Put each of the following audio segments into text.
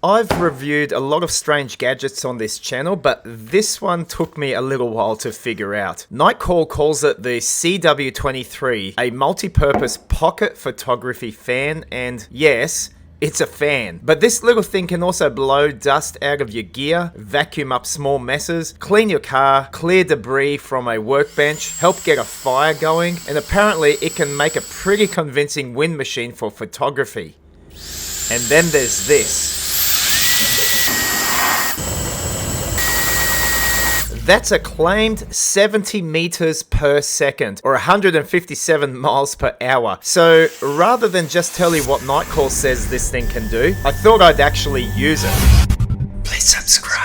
I've reviewed a lot of strange gadgets on this channel, but this one took me a little while to figure out. Nitecore calls it the CW23, a multi-purpose pocket photography fan, and yes, it's a fan. But this little thing can also blow dust out of your gear, vacuum up small messes, clean your car, clear debris from a workbench, help get a fire going, and apparently it can make a pretty convincing wind machine for photography. And then there's this. That's a claimed 70 meters per second, or 157 miles per hour. So rather than just tell you what Nitecore says this thing can do, I thought I'd actually use it. Please subscribe.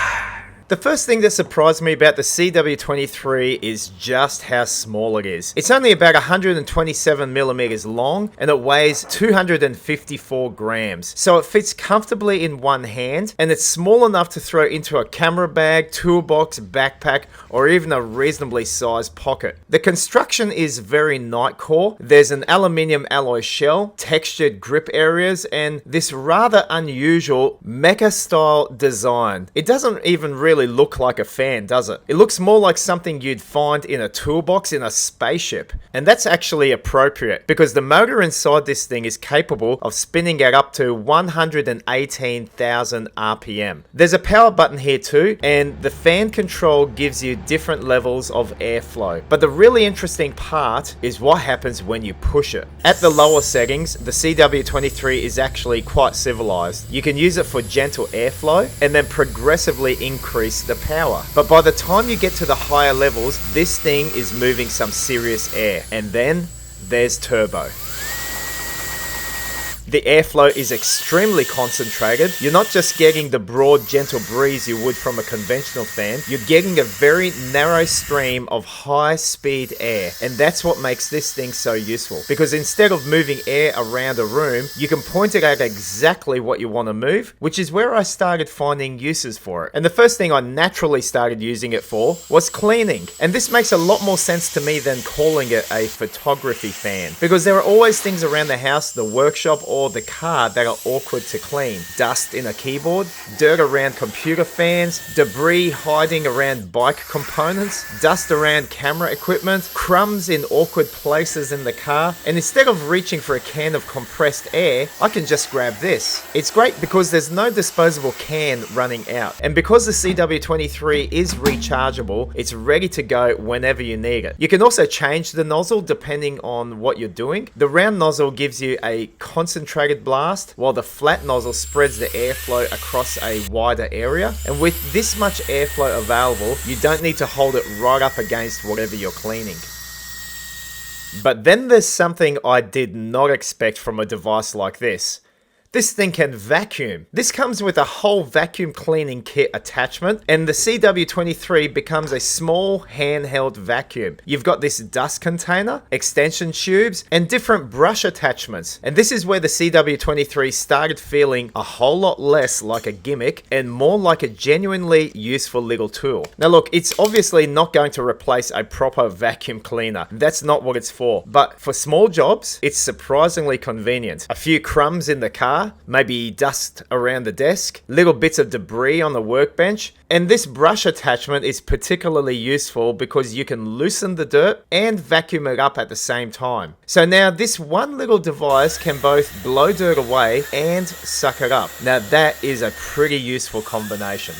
The first thing that surprised me about the CW23 is just how small it is. It's only about 127 millimeters long and it weighs 254 grams. So it fits comfortably in one hand and it's small enough to throw into a camera bag, toolbox, backpack, or even a reasonably sized pocket. The construction is very Nitecore. There's an aluminium alloy shell, textured grip areas, and this rather unusual mecha style design. It doesn't even really look like a fan, does it? It looks more like something you'd find in a toolbox in a spaceship. And that's actually appropriate because the motor inside this thing is capable of spinning at up to 118,000 RPM. There's a power button here too, and the fan control gives you different levels of airflow. But the really interesting part is what happens when you push it. At the lower settings, the CW23 is actually quite civilized. You can use it for gentle airflow and then progressively increase the power. But by the time you get to the higher levels, this thing is moving some serious air. And then there's turbo. The airflow is extremely concentrated. You're not just getting the broad, gentle breeze you would from a conventional fan. You're getting a very narrow stream of high-speed air. And that's what makes this thing so useful. Because instead of moving air around a room, you can point it at exactly what you want to move, which is where I started finding uses for it. And the first thing I naturally started using it for was cleaning. And this makes a lot more sense to me than calling it a photography fan. Because there are always things around the house, the workshop, or the car that are awkward to clean. Dust in a keyboard, dirt around computer fans, debris hiding around bike components, dust around camera equipment, crumbs in awkward places in the car, and instead of reaching for a can of compressed air, I can just grab this. It's great because there's no disposable can running out, and because the CW23 is rechargeable, it's ready to go whenever you need it. You can also change the nozzle depending on what you're doing. The round nozzle gives you a concentrated blast, while the flat nozzle spreads the airflow across a wider area. And with this much airflow available, you don't need to hold it right up against whatever you're cleaning. But then there's something I did not expect from a device like this. This thing can vacuum. This comes with a whole vacuum cleaning kit attachment, and the CW23 becomes a small handheld vacuum. You've got this dust container, extension tubes, and different brush attachments. And this is where the CW23 started feeling a whole lot less like a gimmick and more like a genuinely useful little tool. Now look, it's obviously not going to replace a proper vacuum cleaner. That's not what it's for. But for small jobs, it's surprisingly convenient. A few crumbs in the car, maybe dust around the desk, little bits of debris on the workbench, and this brush attachment is particularly useful because you can loosen the dirt and vacuum it up at the same time. So now this one little device can both blow dirt away and suck it up. Now that is a pretty useful combination.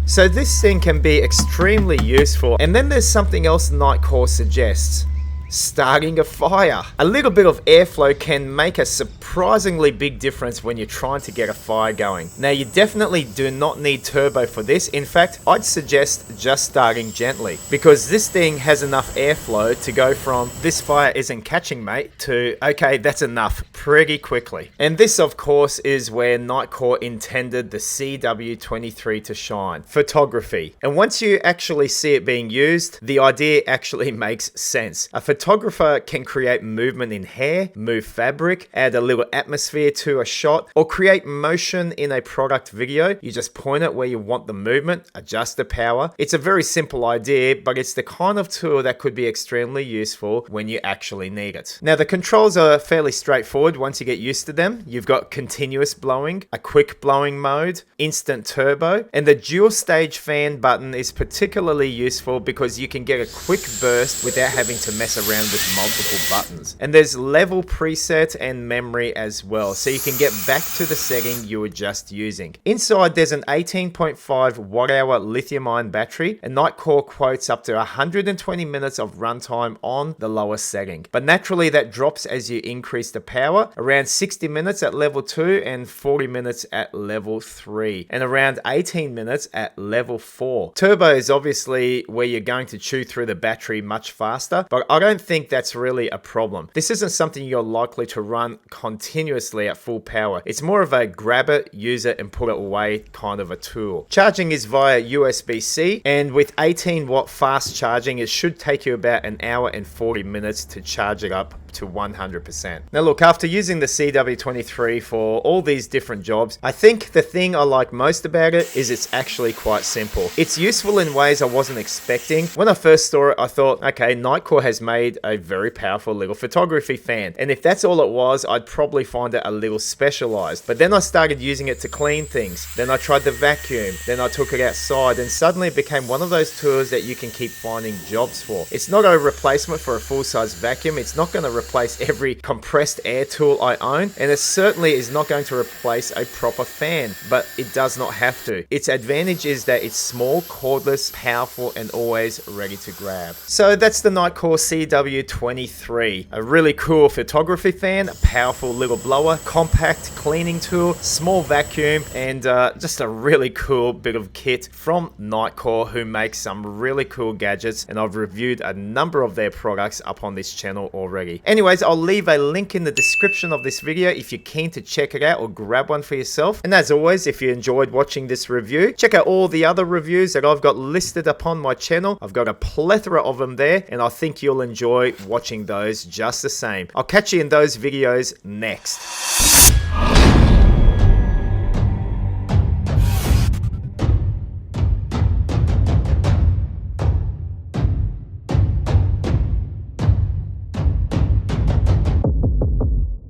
So this thing can be extremely useful, and then there's something else Nitecore suggests. Starting a fire. A little bit of airflow can make a surprisingly big difference when you're trying to get a fire going. Now you definitely do not need turbo for this. In fact, I'd suggest just starting gently because this thing has enough airflow to go from "this fire isn't catching, mate" to "okay, that's enough" pretty quickly. And this of course is where Nitecore intended the CW23 to shine. Photography. And once you actually see it being used, the idea actually makes sense. A photographer can create movement in hair, move fabric, add a little atmosphere to a shot, or create motion in a product video. You just point it where you want the movement, adjust the power. It's a very simple idea, but it's the kind of tool that could be extremely useful when you actually need it. Now, the controls are fairly straightforward once you get used to them. You've got continuous blowing, a quick blowing mode, instant turbo, and the dual stage fan button is particularly useful because you can get a quick burst without having to mess around with multiple buttons. And there's level preset and memory as well, so you can get back to the setting you were just using. Inside, there's an 18.5 watt-hour lithium-ion battery, and Nitecore quotes up to 120 minutes of runtime on the lowest setting. But naturally, that drops as you increase the power, around 60 minutes at level 2 and 40 minutes at level 3, and around 18 minutes at level 4. Turbo is obviously where you're going to chew through the battery much faster, but I don't think that's really a problem. This isn't something you're likely to run continuously at full power. It's more of a grab it, use it, and put it away kind of a tool. Charging is via USB-C, and with 18 watt fast charging, it should take you about an hour and 40 minutes to charge it up to 100%. Now look, after using the CW23 for all these different jobs, I think the thing I like most about it is it's actually quite simple. It's useful in ways I wasn't expecting. When I first saw it, I thought, okay, Nitecore has made a very powerful little photography fan, and if that's all it was, I'd probably find it a little specialized. But then I started using it to clean things. Then I tried the vacuum. Then I took it outside, and suddenly it became one of those tools that you can keep finding jobs for. It's not a replacement for a full-size vacuum. It's not going to replace every compressed air tool I own, and it certainly is not going to replace a proper fan, but it does not have to. Its advantage is that it's small, cordless, powerful, and always ready to grab. So that's the Nitecore CW23, a really cool photography fan, a powerful little blower, compact cleaning tool, small vacuum, and just a really cool bit of kit from Nitecore, who makes some really cool gadgets, and I've reviewed a number of their products up on this channel already. Anyways, I'll leave a link in the description of this video if you're keen to check it out or grab one for yourself. And as always, if you enjoyed watching this review, check out all the other reviews that I've got listed upon my channel. I've got a plethora of them there, and I think you'll enjoy watching those just the same. I'll catch you in those videos next.